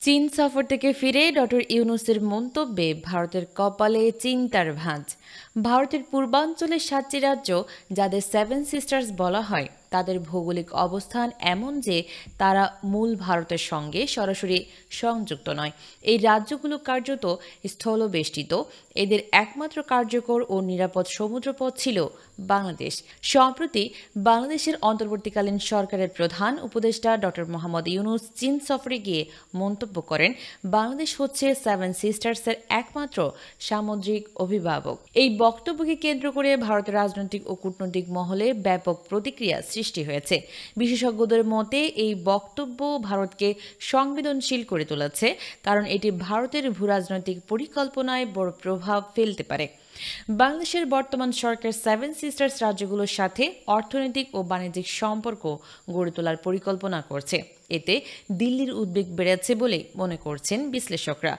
চীন সফর থেকে ফিরে ডক্টর ইউনূসের মন্তব্যে ভারতের কপালে চিন্তার ভাঁজ। ভারতের পূর্বাঞ্চলের ৭টি রাজ্য, যাদের সেভেন সিস্টার্স বলা হয়, তাদের ভৌগোলিক অবস্থান এমন যে তারা মূল ভারতের সঙ্গে সরাসরি সংযুক্ত নয়। এই রাজ্যগুলো কার্যত স্থলবেষ্টিত। এদের একমাত্র কার্যকর ও নিরাপদ সমুদ্রপথ ছিল বাংলাদেশ। সম্প্রতি বাংলাদেশের অন্তর্বর্তীকালীন সরকারের প্রধান উপদেষ্টা ডক্টর মোহাম্মদ ইউনূস চীন সফরে গিয়ে মন্তব্য করেন, বাংলাদেশ হচ্ছে সেভেন সিস্টার্সের একমাত্র সামুদ্রিক অভিভাবক। এই বক্তব্যকে কেন্দ্র করে ভারতের রাজনৈতিক ও কূটনৈতিক মহলে ব্যাপক প্রতিক্রিয়া সৃষ্টি হয়েছে। বিশেষজ্ঞদের মতে এই বক্তব্য ভারতকে সংবেদনশীল করে তুলেছে, কারণ এটি ভারতের ভূরাজনৈতিক পরিকল্পনায় বড় প্রভাব ফেলতে পারে। বাংলাদেশের বর্তমান সরকার সেভেন সিস্টার্স রাজ্যগুলোর সাথে অর্থনৈতিক ও বাণিজ্যিক সম্পর্ক গড়ে তোলার পরিকল্পনা করছে। এতে দিল্লির উদ্বেগ বেড়েছে বলে মনে করছেন বিশ্লেষকরা।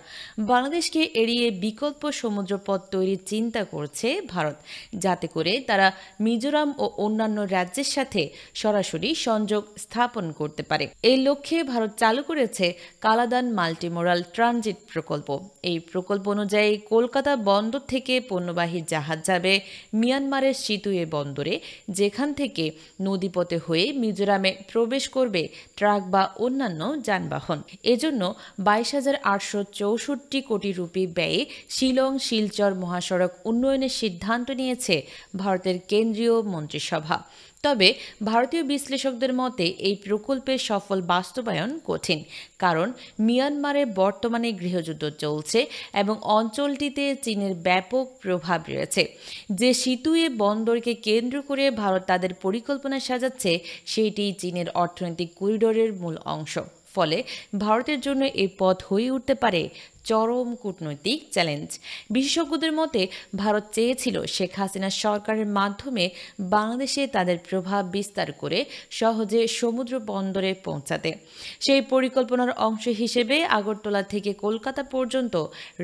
বাংলাদেশকে এড়িয়ে বিকল্প সমুদ্রপথ তৈরির চিন্তা করছে ভারত, যাতে করে তারা মিজোরাম ও অন্যান্য রাজ্যের সাথে সরাসরি সংযোগ স্থাপন করতে পারে। এই লক্ষ্যে ভারত চালু করেছে কালাদান মাল্টিমোরাল ট্রানজিট প্রকল্প। এই প্রকল্প অনুযায়ী কলকাতা বন্দর থেকে পণ্যবাহী জাহাজ যাবে মিয়ানমারের সিতুয়ে বন্দরে, যেখান থেকে নদীপথে হয়ে মিজোরামে প্রবেশ করবে ট্রাক বা অন্যান্য যানবাহন। এজন্য 22,864 কোটি রুপি ব্যয়ে শিলং শিলচর মহাসড়ক উন্নয়নের সিদ্ধান্ত নিয়েছে ভারতের কেন্দ্রীয় মন্ত্রিসভা। তবে ভারতীয় বিশ্লেষকদের মতে এই প্রকল্পের সফল বাস্তবায়ন কঠিন, কারণ মিয়ানমারে বর্তমানে গৃহযুদ্ধ চলছে এবং অঞ্চলটিতে চীনের ব্যাপক প্রভাব রয়েছে। যে সিতুয়ে বন্দরকে কেন্দ্র করে ভারত তাদের পরিকল্পনা সাজাচ্ছে, সেটি চীনের অর্থনৈতিক করিডোরের মূল অংশ। ফলে ভারতের জন্য এই পথ হয়ে উঠতে পারে চরম কূটনৈতিক চ্যালেঞ্জ। বিশেষজ্ঞদের মতে ভারত চেয়েছিল শেখ হাসিনার সরকারের মাধ্যমে বাংলাদেশে তাদের প্রভাব বিস্তার করে সহজে সমুদ্র বন্দরে পৌঁছাতে। সেই পরিকল্পনার অংশ হিসেবে আগরতলা থেকে কলকাতা পর্যন্ত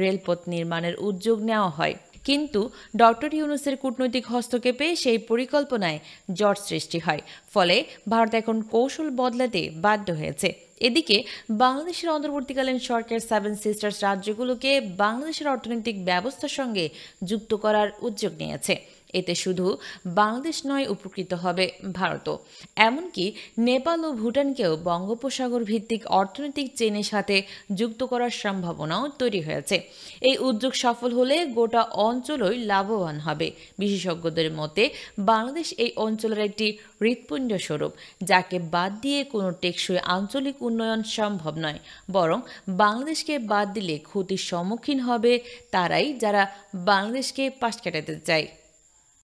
রেলপথ নির্মাণের উদ্যোগ নেওয়া হয়। কিন্তু ডক্টর ইউনূসের কূটনৈতিক হস্তক্ষেপে সেই পরিকল্পনায় জট সৃষ্টি হয়। ফলে ভারত এখন কৌশল বদলাতে বাধ্য হয়েছে। এদিকে বাংলাদেশের অন্তর্বর্তীকালীন সরকার সেভেন সিস্টার্স রাজ্যগুলোকে বাংলাদেশের অর্থনৈতিক ব্যবস্থার সঙ্গে যুক্ত করার উদ্যোগ নিয়েছে। এতে শুধু বাংলাদেশ নয়, উপকৃত হবে ভারতও। এমনকি নেপাল ও ভুটানকেও বঙ্গোপসাগর ভিত্তিক অর্থনৈতিক চেনের সাথে যুক্ত করার সম্ভাবনাও তৈরি হয়েছে। এই উদ্যোগ সফল হলে গোটা অঞ্চলই লাভবান হবে। বিশেষজ্ঞদের মতে বাংলাদেশ এই অঞ্চলের একটি হৃৎপিণ্ড স্বরূপ, যাকে বাদ দিয়ে কোনো টেকসই আঞ্চলিক উন্নয়ন সম্ভব নয়। বরং বাংলাদেশকে বাদ দিলে ক্ষতির সম্মুখীন হবে তারাই, যারা বাংলাদেশকে পাশ কাটাতে চায়।